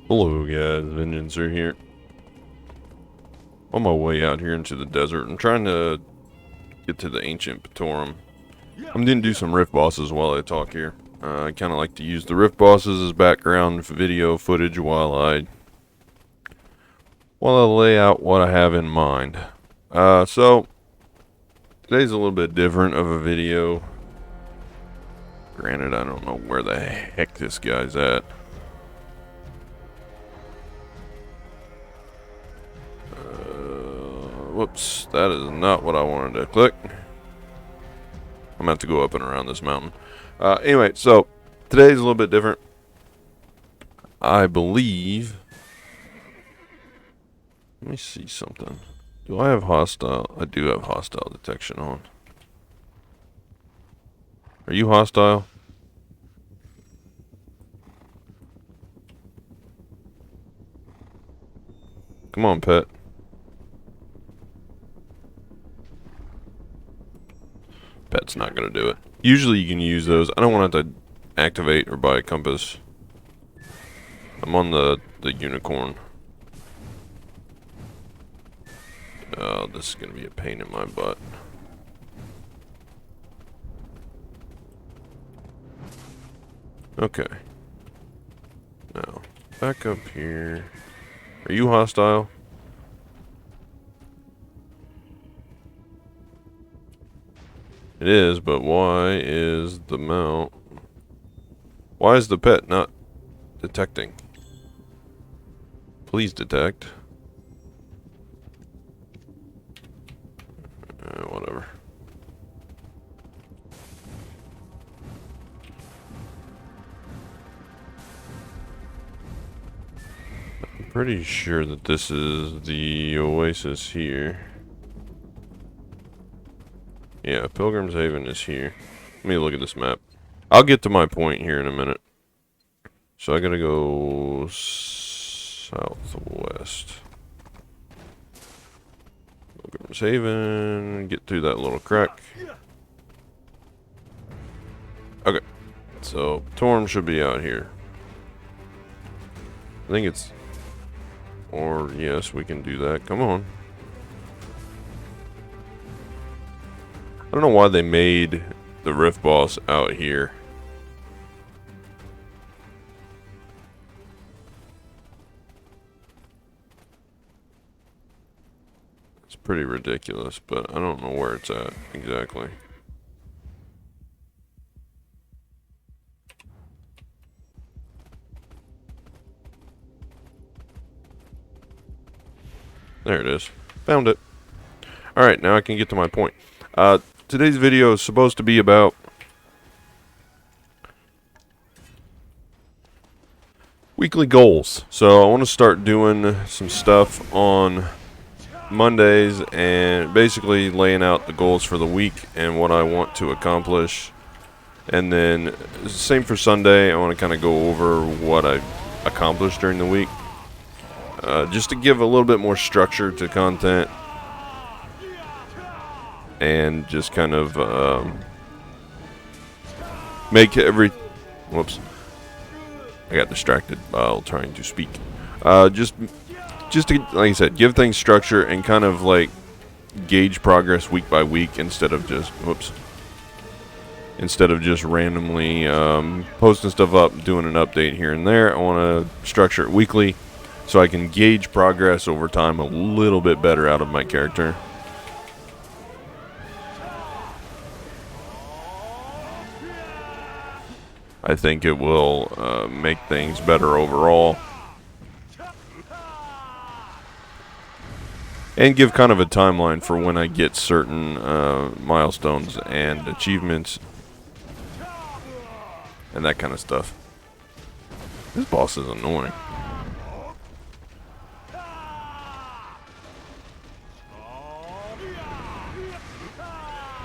Hello guys, Vengeancer here. On my way out here into the desert, I'm trying to get to the ancient Patorum. I'm going to do some rift bosses while I talk here. I kind of like to use the rift bosses as background video footage while I lay out what I have in mind. So today's a little bit different of a video. Granted, I don't know where the heck this guy's at. Whoops, that is not what I wanted to click. I'm gonna have to go up and around this mountain. Anyway, so today's a little bit different. I believe. Let me see something. Do I have hostile? I do have hostile detection on. Are you hostile? Come on, pet. Pet's not gonna do it. Usually you can use those. I don't want to activate or buy a compass. I'm on the unicorn. Oh, this is gonna be a pain in my butt. Okay. Now, back up here. Are you hostile? It is, but why is the mount... Why is the pet not detecting? Please detect. Whatever. I'm pretty sure that this is the oasis here. Yeah, Pilgrim's Haven is here. Let me look at this map. I'll get to my point here in a minute. So I gotta go southwest. Pilgrim's Haven, get through that little crack. Okay, so Torm should be out here. I think it's... Or, yes, we can do that. Come on. I don't know why they made the Rift Boss out here. It's pretty ridiculous, but I don't know where it's at exactly. There it is. Found it. Alright, now I can get to my point. Today's video is supposed to be about weekly goals. So I want to start doing some stuff on Mondays and basically laying out the goals for the week and what I want to accomplish. And then same for Sunday, I want to kind of go over what I accomplished during the week. Just to give a little bit more structure to content. And just kind of make whoops, I got distracted while trying to speak. Just to, like I said, give things structure and kind of like gauge progress week by week instead of just randomly posting stuff up, doing an update here and there. I want to structure it weekly so I can gauge progress over time a little bit better out of my character. I think it will make things better overall. And give kind of a timeline for when I get certain milestones and achievements. And that kind of stuff. This boss is annoying.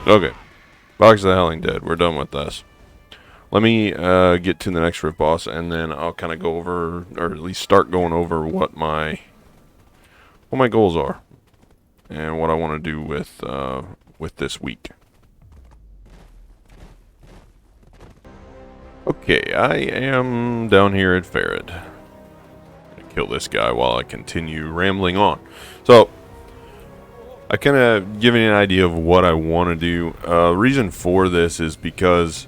Okay. Box of the Howling Dead. We're done with this. Let me get to the next rift boss, and then I'll kind of go over, or at least start going over what my goals are, and what I want to do with this week. Okay, I am down here at Farad. kill this guy while I continue rambling on. So I kind of give you an idea of what I want to do. Reason for this is because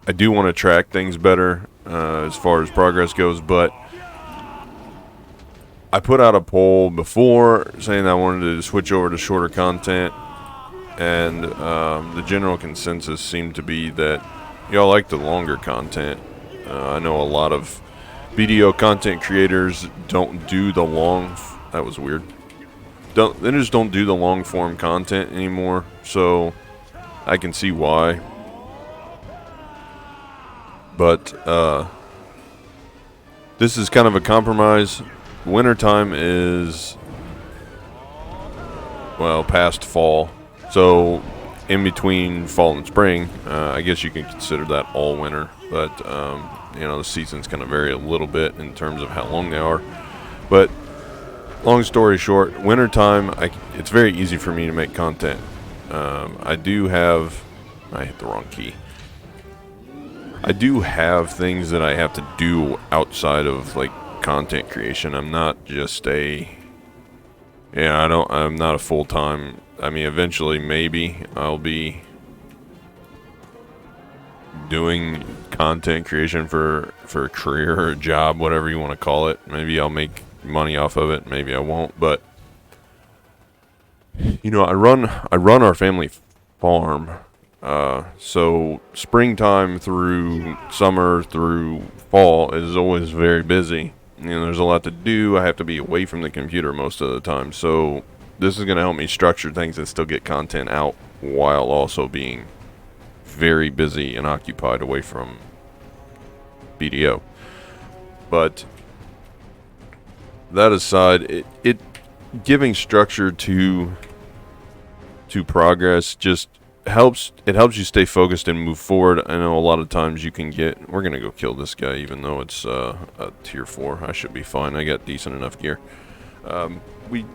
I do want to track things better as far as progress goes, but I put out a poll before saying I wanted to switch over to shorter content, and the general consensus seemed to be that y'all like the longer content. I know a lot of video content creators don't do the long. That was weird. They just don't do the long form content anymore, so I can see why. But this is kind of a compromise. Wintertime is, well, past fall, so in between fall and spring, I guess you can consider that all winter. But you know, the seasons kind of vary a little bit in terms of how long they are. But long story short, wintertime, it's very easy for me to make content. I hit the wrong key. I do have things that I have to do outside of like content creation. I'm not just I'm not a full-time. I mean, eventually maybe I'll be doing content creation for a career or a job, whatever you want to call it. Maybe I'll make money off of it, maybe I won't, but you know, I run our family farm. So springtime through summer through fall is always very busy. You know, there's a lot to do. I have to be away from the computer most of the time. So this is going to help me structure things and still get content out while also being very busy and occupied away from BDO. But that aside, it giving structure to progress just helps you stay focused and move forward. I know a lot of times you can we're gonna go kill this guy even though it's a tier 4. I should be fine. I got decent enough gear. We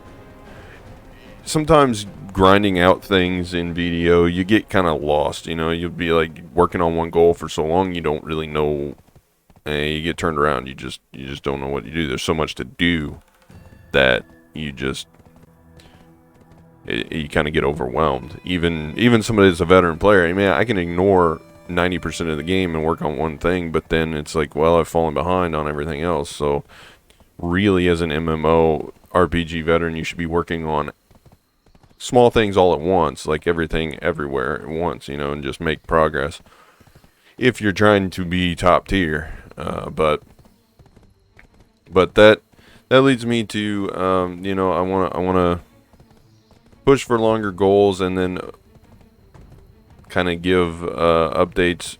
sometimes grinding out things in VDO, you get kind of lost. You know, you'll be like working on one goal for so long you don't really know, and you get turned around. You just don't know what you do. There's so much to do that you kind of get overwhelmed. Even somebody that's a veteran player, I mean, I can ignore 90% of the game and work on one thing, but then it's like, well, I've fallen behind on everything else. So really, as an MMO RPG veteran, you should be working on small things all at once, like everything everywhere at once, you know, and just make progress if you're trying to be top tier. But that leads me to you know, I want to push for longer goals and then kind of give updates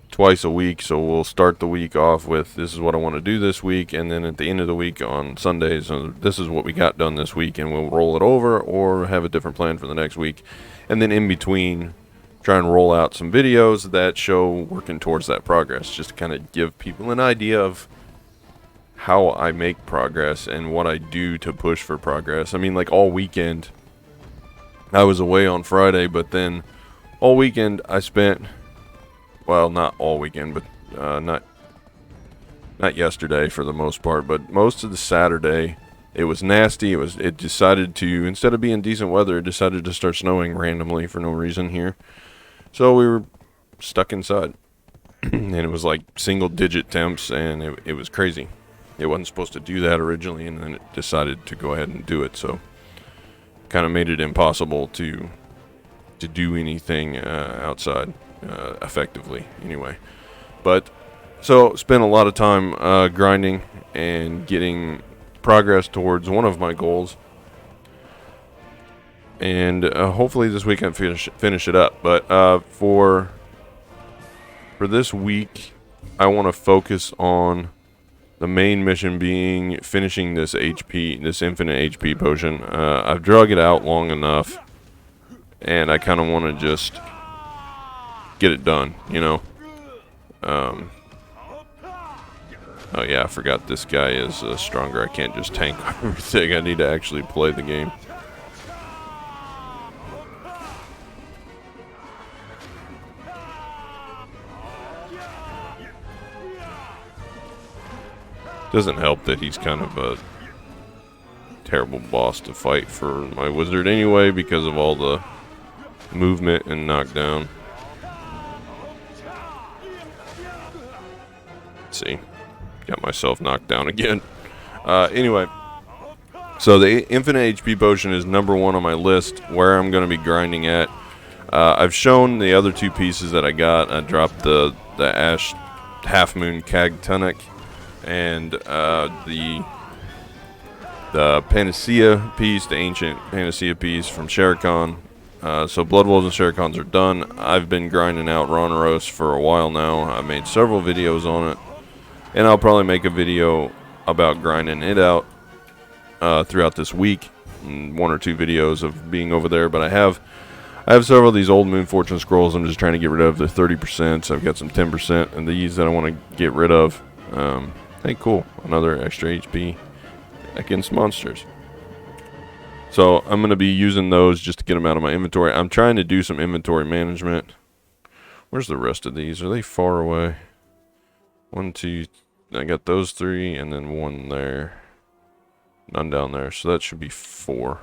twice a week. So we'll start the week off with this is what I want to do this week, and then at the end of the week on Sundays, this is what we got done this week, and we'll roll it over or have a different plan for the next week. And then in between, try and roll out some videos that show working towards that progress, just to kind of give people an idea of how I make progress and what I do to push for progress. I mean, like all weekend I was away on Friday, but then all weekend I spent, well, not all weekend, but not yesterday for the most part, but most of the Saturday it was nasty. It decided to, instead of being decent weather, it decided to start snowing randomly for no reason here. So we were stuck inside, and it was like single-digit temps, and it was crazy. It wasn't supposed to do that originally, and then it decided to go ahead and do it. So kind of made it impossible to do anything outside effectively anyway. But so spent a lot of time grinding and getting progress towards one of my goals, and hopefully this week I can finish it up. But for this week I want to focus on the main mission being finishing this infinite HP potion. I've drug it out long enough, and I kind of want to just get it done, you know. Oh yeah, I forgot this guy is stronger. I can't just tank everything. I need to actually play the game. Doesn't help that he's kind of a terrible boss to fight for my wizard anyway because of all the movement and knockdown. Let's see. Got myself knocked down again. Anyway. So the infinite HP potion is number 1 on my list where I'm going to be grinding at. I've shown the other 2 pieces that I got. I dropped the Ash Half Moon Cag Tunic and the Panacea piece, the ancient Panacea piece from Shere Khan. So Blood Wolves and Shere Khans are done. I've been grinding out Rhonaros for a while now. I made several videos on it, and I'll probably make a video about grinding it out throughout this week, and 1 or 2 videos of being over there. But I have several of these old Moon Fortune scrolls I'm just trying to get rid of. They're 30%, so I've got some 10% and these that I want to get rid of. Hey, cool, another extra HP against monsters. So I'm going to be using those just to get them out of my inventory. I'm trying to do some inventory management. Where's the rest of these? Are they far away? 1, 2, I got those 3 and then 1 there. None down there, so that should be 4.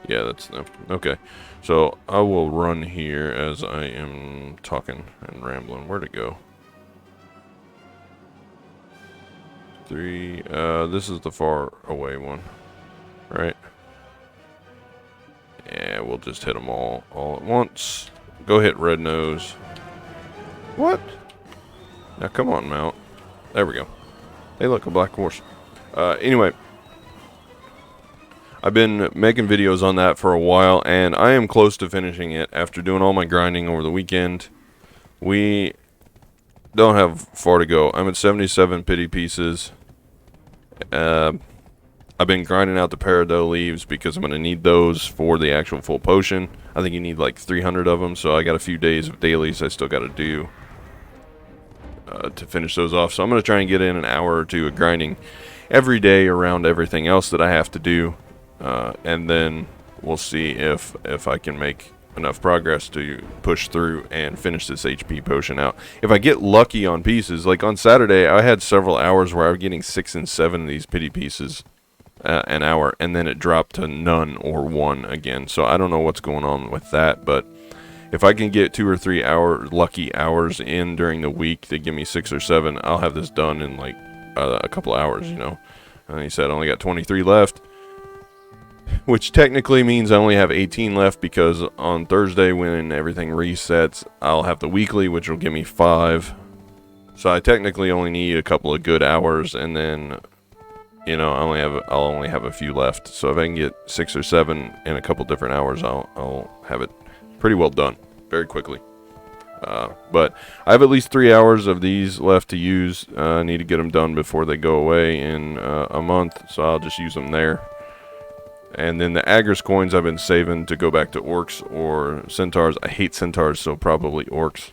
Yeah, that's them. Okay, so I will run here as I am talking and rambling. Where'd it go? 3, this is the far away one, right? Yeah, we'll just hit them all at once. Go hit Red Nose. What? Now come on, Mount. There we go. Hey, look, a black horse. Anyway, I've been making videos on that for a while, and I am close to finishing it after doing all my grinding over the weekend. We don't have far to go. I'm at 77 pity pieces. I've been grinding out the Peridot leaves because I'm going to need those for the actual full potion. I think you need like 300 of them, so I got a few days of dailies I still got to do to finish those off. So I'm going to try and get in an hour or 2 of grinding every day around everything else that I have to do. And then we'll see if I can make enough progress to push through and finish this HP potion out. If I get lucky on pieces, like on Saturday, I had several hours where I was getting 6 and 7 of these pity pieces an hour, and then it dropped to none or 1 again. So I don't know what's going on with that, but if I can get 2 or 3 lucky hours in during the week, they give me 6 or 7, I'll have this done in like a couple hours, you know. And he said I only got 23 left. Which technically means I only have 18 left because on Thursday when everything resets, I'll have the weekly, which will give me 5. So I technically only need a couple of good hours, and then, you know, I'll only have a few left. So if I can get 6 or 7 in a couple different hours, I'll have it pretty well done very quickly. But I have at least 3 hours of these left to use. I need to get them done before they go away in a month, so I'll just use them there. And then the Agris coins I've been saving to go back to Orcs or Centaurs. I hate Centaurs, so probably Orcs.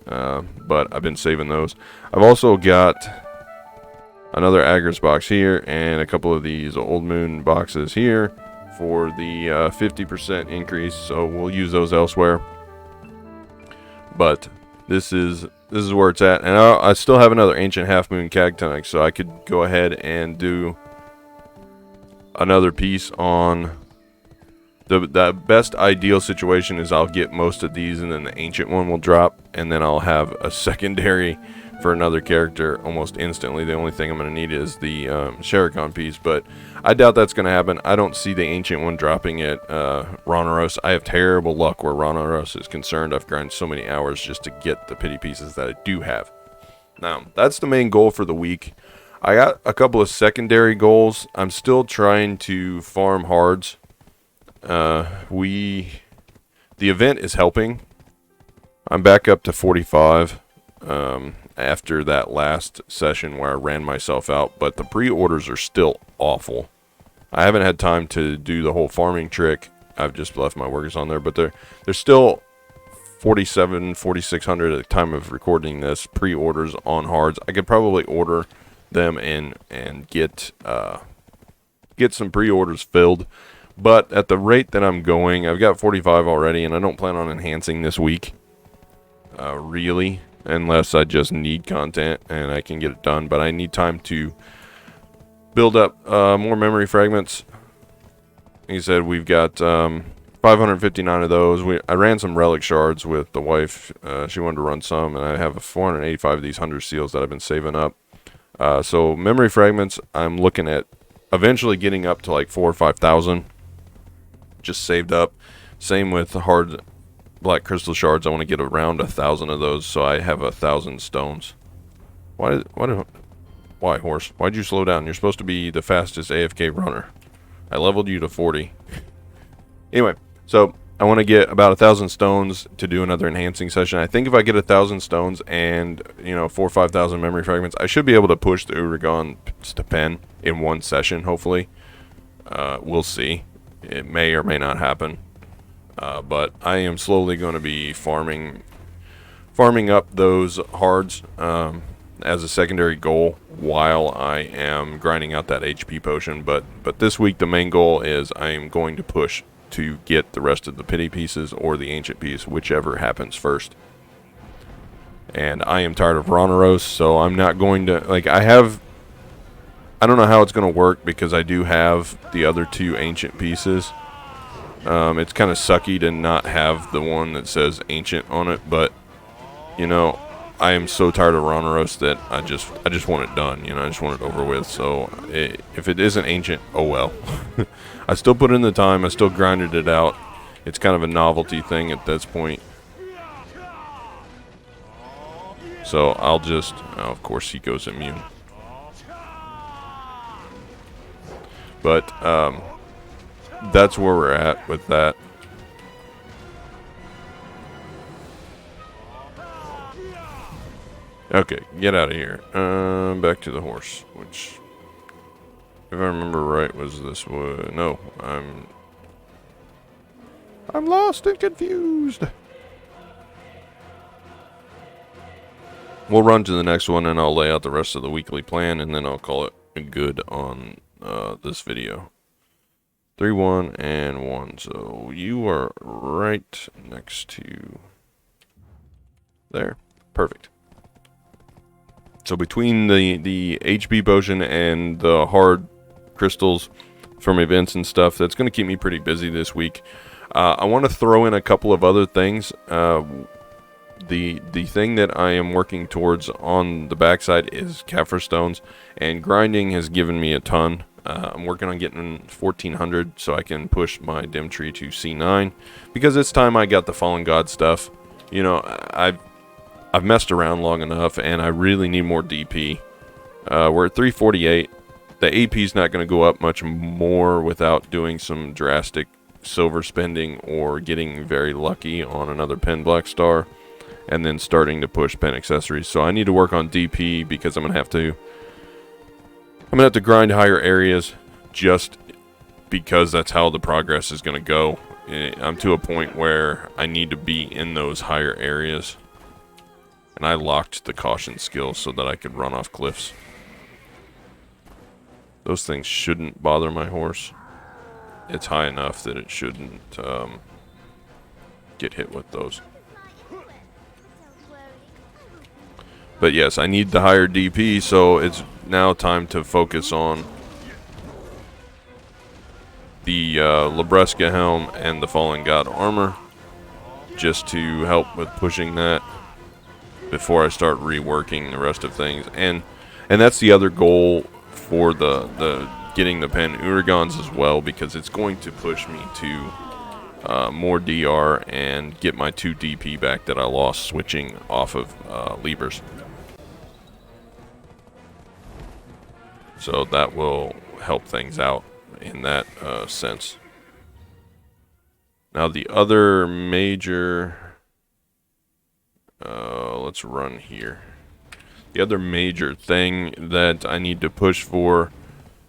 But I've been saving those. I've also got another Agris box here and a couple of these Old Moon boxes here for the 50% increase. So we'll use those elsewhere. But this is where it's at. And I still have another Ancient Half Moon Cag Tunic, so I could go ahead and do another piece on the best ideal situation is I'll get most of these and then the ancient one will drop, and then I'll have a secondary for another character almost instantly. The only thing I'm going to need is the Shere Khan piece, but I doubt that's going to happen. I don't see the ancient one dropping at Rhonaros. I have terrible luck where Rhonaros is concerned. I've grinded so many hours just to get the pity pieces that I do have. Now, that's the main goal for the week. I got a couple of secondary goals. I'm still trying to farm hards. The event is helping. I'm back up to 45 after that last session where I ran myself out, but the pre-orders are still awful. I haven't had time to do the whole farming trick. I've just left my workers on there, but they're still 4,600 at the time of recording this pre-orders on hards. I could probably order them and get some pre-orders filled, but at the rate that I'm going, I've got 45 already, and I don't plan on enhancing this week really. unless I just need content and I can get it done. But I need time to build up more memory fragments. Like I said, we've got 559 of those. I ran some relic shards with the wife. She wanted to run some, and I have 485 of these 100 seals that I've been saving up. So memory fragments, I'm looking at eventually getting up to like 4,000 or 5,000 just saved up. Same with the hard black crystal shards. I want to get around 1,000 of those, so I have 1,000 stones. Why horse? Why'd you slow down? You're supposed to be the fastest AFK runner. I leveled you to 40. Anyway, so I want to get about 1,000 stones to do another enhancing session. I think if I get 1,000 stones and 4,000 or 5,000 memory fragments, I should be able to push the Uragaan to pen in one session. Hopefully, we'll see. It may or may not happen, but I am slowly going to be farming up those hards as a secondary goal while I am grinding out that HP potion. But this week the main goal is I am going to push to get the rest of the pity pieces or the ancient piece, whichever happens first. And I am tired of Rhonaros, so I'm not going to, like, I don't know how it's going to work because I do have the other 2 ancient pieces. It's kind of sucky to not have the one that says ancient on it, but I am so tired of Rhonaros that I just want it done. I just want it over with. So if it isn't ancient, oh well. I still put in the time. I still grinded it out. It's kind of a novelty thing at this point. So I'll just, of course he goes immune. But that's where we're at with that. Okay, get out of here. Back to the horse, which, if I remember right, was this one. No, I'm lost and confused. We'll run to the next one, and I'll lay out the rest of the weekly plan, and then I'll call it good on this video. 3, 1, and 1. So you are right next to there. Perfect. So between the HP potion and the hard crystals from events and stuff, that's going to keep me pretty busy this week. I want to throw in a couple of other things. The thing that I am working towards on the backside is Caphras stones, and grinding has given me a ton. I'm working on getting 1,400 so I can push my dim tree to C9, because it's time I got the Fallen God stuff. I've messed around long enough, and I really need more DP. We're at 348. The AP is not going to go up much more without doing some drastic silver spending or getting very lucky on another pen black star, and then starting to push pen accessories. So I need to work on DP because I'm gonna have to grind higher areas, just because that's how the progress is gonna go. I'm to a point where I need to be in those higher areas. And I locked the caution skill so that I could run off cliffs. Those things shouldn't bother my horse. It's high enough that it shouldn't get hit with those. But yes, I need the higher DP, so it's now time to focus on the Libresca helm and the Fallen God armor, just to help with pushing that before I start reworking the rest of things. And that's the other goal for the getting the pen Uragaans as well, because it's going to push me to more DR and get my 2 DP back that I lost switching off of Libers. So that will help things out in that sense. Now the other major, let's run here. The other major thing that I need to push for,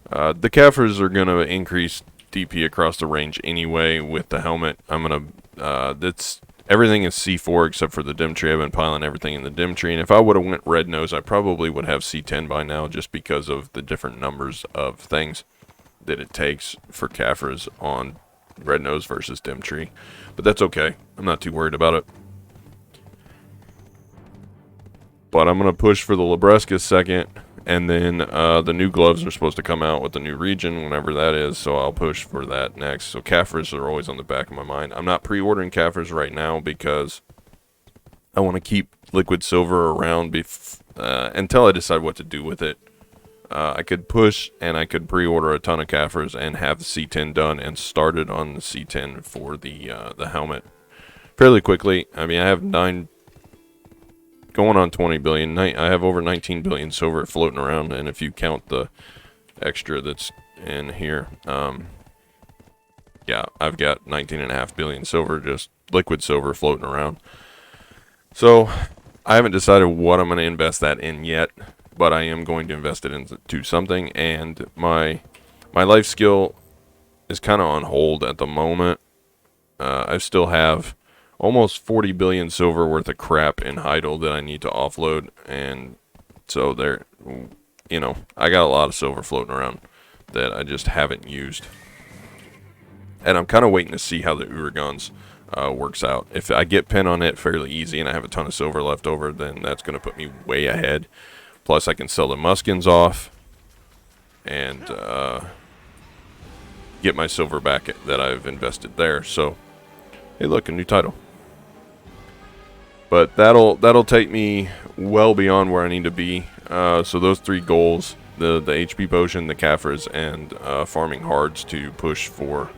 the Caphras are going to increase DP across the range anyway with the helmet. I'm going to, everything is C4 except for the dim tree. I've been piling everything in the dim tree, and if I would have went red nose, I probably would have C10 by now, just because of the different numbers of things that it takes for Caphras on red nose versus dim tree. But that's okay. I'm not too worried about it. But I'm going to push for the Libresca second, and then the new gloves are supposed to come out with the new region, whenever that is, so I'll push for that next. So Caphras are always on the back of my mind. I'm not pre-ordering Caphras right now because I want to keep Liquid Silver around until I decide what to do with it. I could push and I could pre-order a ton of Caphras and have the C10 done and started on the C10 for the helmet fairly quickly. I mean, I have going on 20 billion. I have over 19 billion silver floating around, and if you count the extra that's in here, yeah, I've got 19.5 billion silver, just liquid silver floating around. So I haven't decided what I'm going to invest that in yet, but I am going to invest it into something, and my life skill is kind of on hold at the moment. I still have almost 40 billion silver worth of crap in Heidel that I need to offload, and so there, you know, I got a lot of silver floating around that I just haven't used, and I'm kind of waiting to see how the Uragons works out. If I get pin on it fairly easy and I have a ton of silver left over, then that's going to put me way ahead. Plus I can sell the Muskins off and get my silver back that I've invested there. So hey, look, a new title. But that'll take me well beyond where I need to be. So those 3 goals, the HP potion, the Caphras, and farming hards to push for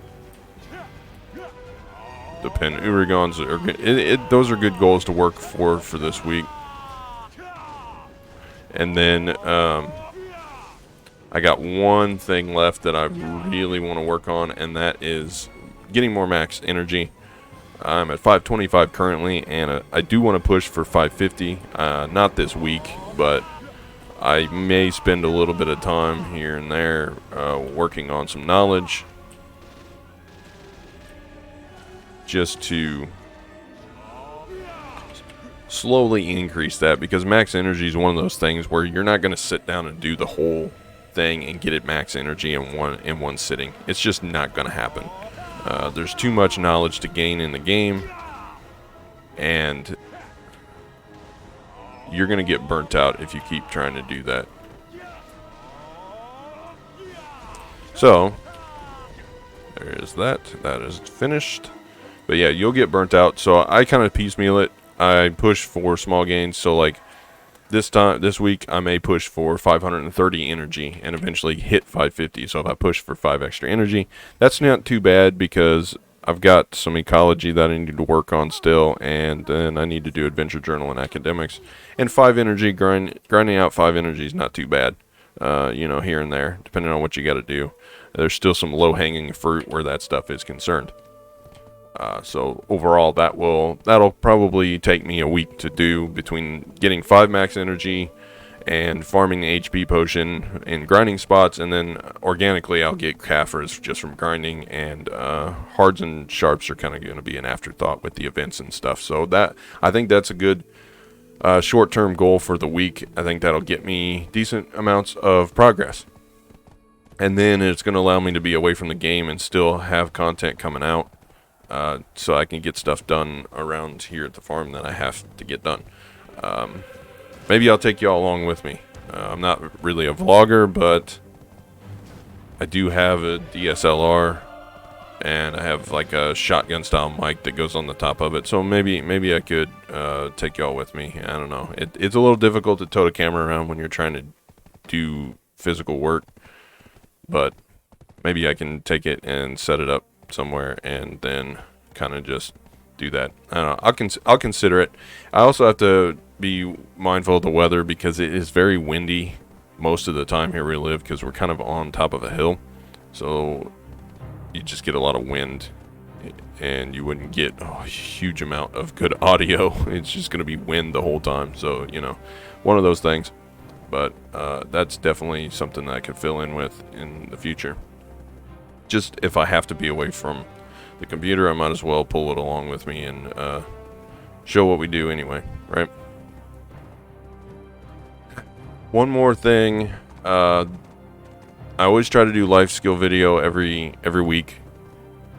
the pin. Uragons, those are good goals to work for this week. And then I got one thing left that I really want to work on, and that is getting more max energy. I'm at 525 currently, and I do want to push for 550. Not this week, but I may spend a little bit of time here and there working on some knowledge, just to slowly increase that, because max energy is one of those things where you're not going to sit down and do the whole thing and get it max energy in one sitting. It's just not going to happen. There's too much knowledge to gain in the game, and you're going to get burnt out if you keep trying to do that. So there is that. That is finished. But yeah, you'll get burnt out. So I kind of piecemeal it. I push for small gains. So like this week, I may push for 530 energy and eventually hit 550. So if I push for 5 extra energy, that's not too bad, because I've got some ecology that I need to work on still, and then I need to do adventure journal and academics. And 5 energy, grinding out 5 energy is not too bad. You know, here and there, depending on what you got to do. There's still some low-hanging fruit where that stuff is concerned. So overall, that'll probably take me a week to do, between getting 5 max energy and farming the HP potion in grinding spots, and then organically I'll get Caphras just from grinding, and hards and sharps are kind of going to be an afterthought with the events and stuff. So I think that's a good short-term goal for the week. I think that'll get me decent amounts of progress, and then it's going to allow me to be away from the game and still have content coming out. So I can get stuff done around here at the farm that I have to get done. Maybe I'll take y'all along with me. I'm not really a vlogger, but I do have a DSLR, and I have like a shotgun style mic that goes on the top of it. So maybe I could take y'all with me. I don't know. It's a little difficult to tote a camera around when you're trying to do physical work, but maybe I can take it and set it up somewhere and then kind of just do that. I don't know. I'll consider it. I also have to be mindful of the weather, because it is very windy most of the time here where we live, because we're kind of on top of a hill, so you just get a lot of wind, and you wouldn't get a huge amount of good audio. It's just going to be wind the whole time, so you know, one of those things. But that's definitely something that I could fill in with in the future. Just if I have to be away from the computer, I might as well pull it along with me and show what we do anyway, right? One more thing, I always try to do life skill video every week.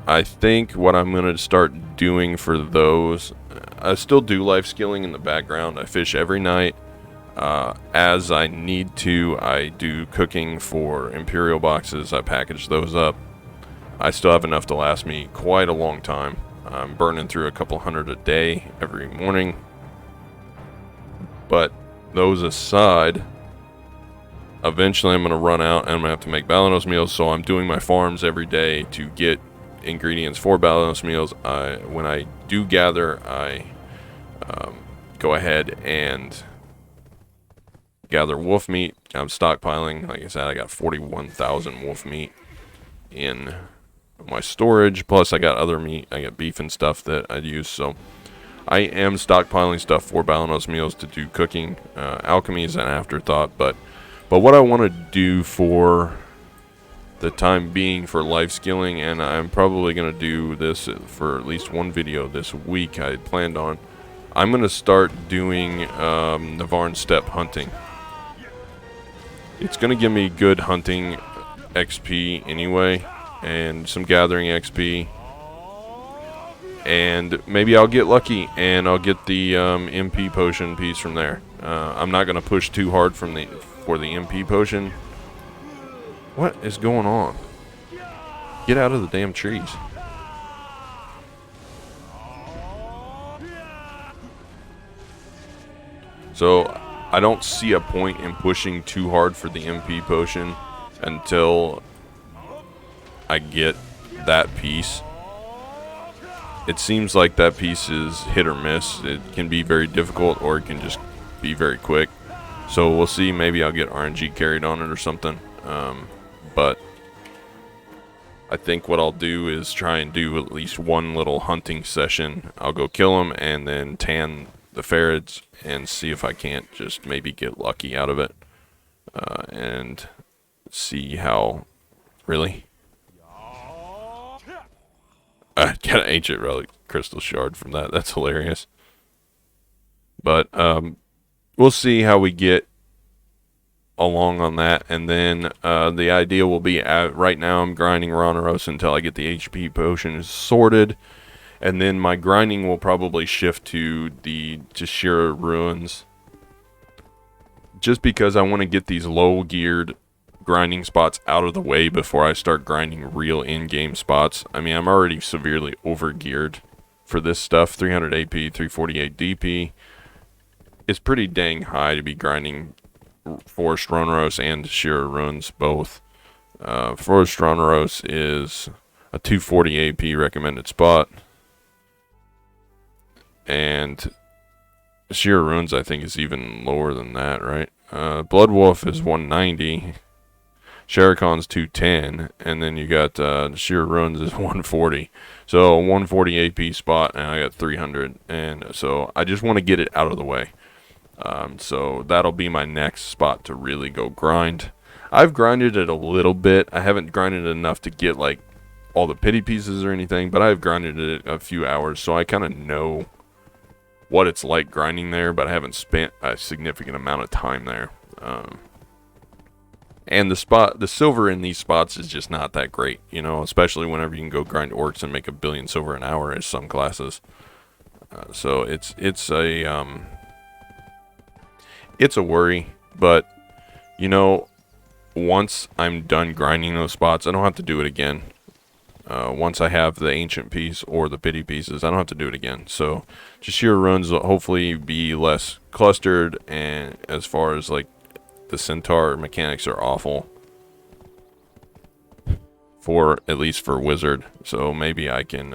I think what I'm going to start doing for those, I still do life skilling in the background. I fish every night. As I need to, I do cooking for Imperial boxes. I package those up. I still have enough to last me quite a long time. I'm burning through a couple hundred a day every morning. But those aside, eventually I'm going to run out and I'm going to have to make Balanos meals, so I'm doing my farms every day to get ingredients for Balanos meals. When I do gather, I go ahead and gather wolf meat. I'm stockpiling. Like I said, I got 41,000 wolf meat in my storage, plus I got other meat. I got beef and stuff that I'd use, so I am stockpiling stuff for Balanos meals to do cooking. Alchemy is an afterthought, but what I want to do for the time being for life skilling, and I'm probably going to do this for at least one video this week I had planned on, I'm going to start doing Navarran steppe hunting. It's going to give me good hunting XP anyway, and some gathering XP. And maybe I'll get lucky and I'll get the MP potion piece from there. I'm not going to push too hard for the MP potion. What is going on? Get out of the damn trees. So I don't see a point in pushing too hard for the MP potion until I get that piece. It seems like that piece is hit or miss. It can be very difficult or it can just be very quick. So we'll see. Maybe I'll get RNG carried on it or something. But I think what I'll do is try and do at least one little hunting session. I'll go kill them and then tan the ferrets and see if I can't just maybe get lucky out of it. And see how... Really? I got an ancient relic crystal shard from that. That's hilarious. But we'll see how we get along on that. And then the idea will be, right now I'm grinding Rhonaros until I get the HP potion sorted. And then my grinding will probably shift to the Jashira ruins. Just because I want to get these low geared grinding spots out of the way before I start grinding real in-game spots. I mean, I'm already severely over-geared for this stuff. 300 AP, 348 DP. It's pretty dang high to be grinding Forest Rhonaros and Shira Ruins both. Forest Rhonaros is a 240 AP recommended spot. And Shira Ruins, I think, is even lower than that, right? Blood Wolf is 190. Sharakon's 210, and then you got Shira Ruins is 140. So 140 AP spot, and I got 300, and so I just want to get it out of the way. So that'll be my next spot to really go grind. I've grinded it a little bit. I haven't grinded it enough to get like all the pity pieces or anything, but I've grinded it a few hours, so I kind of know what it's like grinding there, but I haven't spent a significant amount of time there. And the silver in these spots is just not that great, you know, especially whenever you can go grind orcs and make 1 billion silver an hour as some classes. So it's a worry, but you know, once I'm done grinding those spots, I don't have to do it again. Once I have the ancient piece or the pity pieces, I don't have to do it again. So Jashira runs will hopefully be less clustered, and as far as like the centaur mechanics are awful for at least for wizard. So maybe I can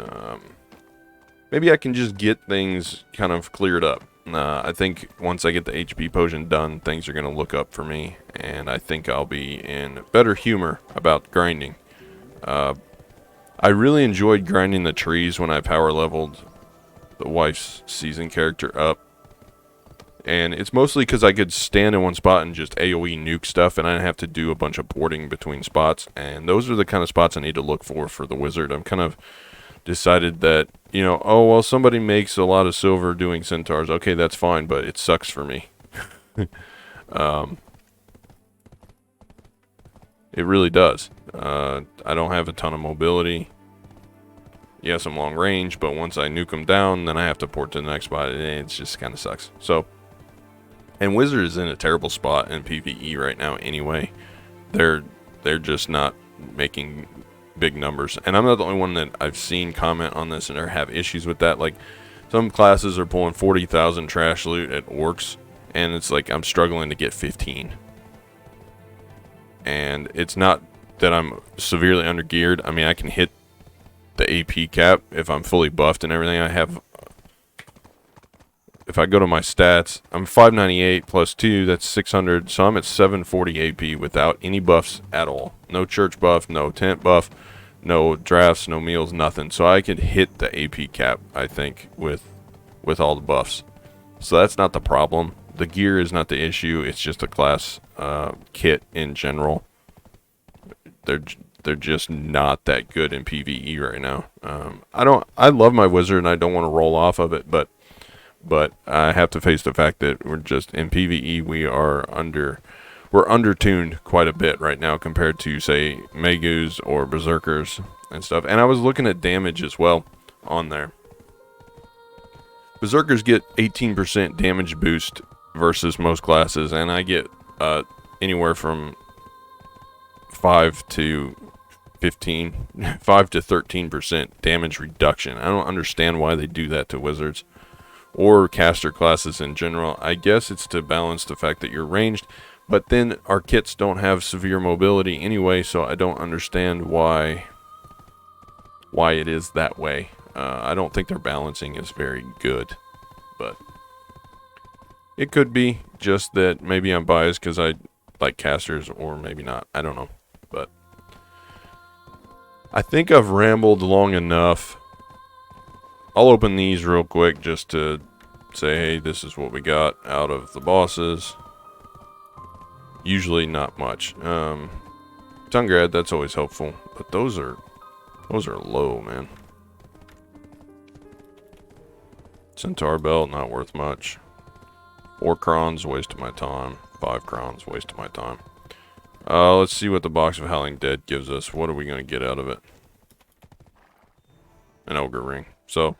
just get things kind of cleared up. I think once I get the HP potion done, things are going to look up for me, and I think I'll be in better humor about grinding. I really enjoyed grinding the trees when I power leveled the wife's season character up. And it's mostly because I could stand in one spot and just AoE nuke stuff, and I didn't have to do a bunch of porting between spots. And those are the kind of spots I need to look for the wizard. I'm kind of decided that, you know, oh, well, somebody makes a lot of silver doing centaurs. Okay, that's fine, but it sucks for me. It really does. I don't have a ton of mobility. Yes, I'm long range, but once I nuke them down, then I have to port to the next spot. It just kind of sucks. So And Wizard is in a terrible spot in PvE right now anyway. They're just not making big numbers. And I'm not the only one that I've seen comment on this and or have issues with that. Like, some classes are pulling 40,000 trash loot at Orcs, and it's like I'm struggling to get 15. And it's not that I'm severely undergeared. I mean, I can hit the AP cap if I'm fully buffed and everything. I have, if I go to my stats, I'm 598 plus 2, that's 600, so I'm at 740 AP without any buffs at all. No church buff, no tent buff, no drafts, no meals, nothing. So I could hit the AP cap, I think, with all the buffs. So that's not the problem. The gear is not the issue, it's just a class kit in general. They're just not that good in PvE right now. I love my wizard and I don't want to roll off of it, but I have to face the fact that we're just in PvE we're undertuned quite a bit right now compared to, say, Magus or Berserkers and stuff. And I was looking at damage as well on there. Berserkers get 18% damage boost versus most classes, and I get anywhere from 5 to 13% damage reduction. I don't understand why they do that to wizards or caster classes in general. I guess it's to balance the fact that you're ranged, but then our kits don't have severe mobility anyway, so I don't understand why it is that way. I don't think their balancing is very good, but it could be just that maybe I'm biased because I like casters, or maybe not. I don't know, but I think I've rambled long enough. I'll open these real quick just to say, hey, this is what we got out of the bosses. Usually not much. Tungrad, that's always helpful, but those are low, man. Centaur belt, not worth much. 4 crons, waste of my time. 5 crons, waste of my time. Let's see what the box of Howling Dead gives us. What are we going to get out of it? An ogre ring. So,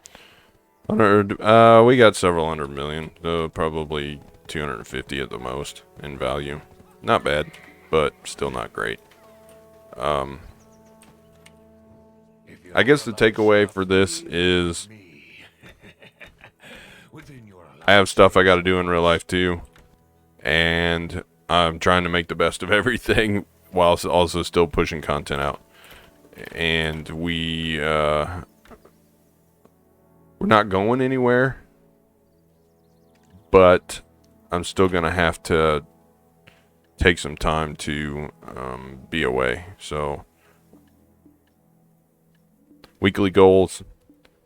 we got several hundred million. Probably 250 at the most in value. Not bad, but still not great. I guess the takeaway for this is I have stuff I got to do in real life too, and I'm trying to make the best of everything while also still pushing content out. And we're not going anywhere, but I'm still gonna have to take some time to be away. So weekly goals,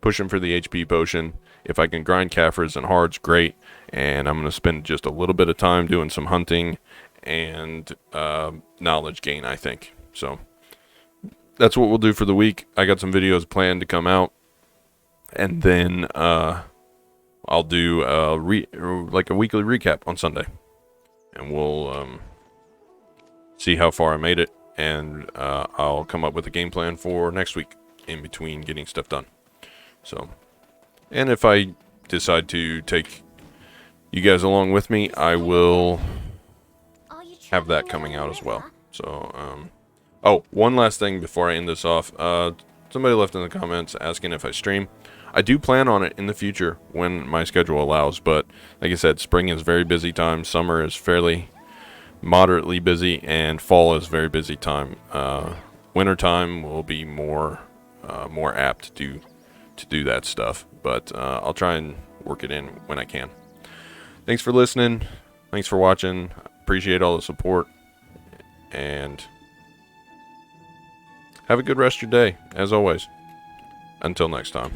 pushing for the HP potion. If I can grind Caphras and Hards, great. And I'm going to spend just a little bit of time doing some hunting and knowledge gain, I think. So that's what we'll do for the week. I got some videos planned to come out. And then I'll do like a weekly recap on Sunday. And we'll see how far I made it. And I'll come up with a game plan for next week in between getting stuff done. So, and if I decide to take you guys along with me, I will have that coming out as well. So, oh, one last thing before I end this off. Somebody left in the comments asking if I stream. I do plan on it in the future when my schedule allows, but like I said, spring is very busy time, summer is fairly moderately busy, and fall is very busy time. Winter time will be more apt to do that stuff, but I'll try and work it in when I can. Thanks for listening. Thanks for watching. Appreciate all the support, and have a good rest of your day, as always. Until next time.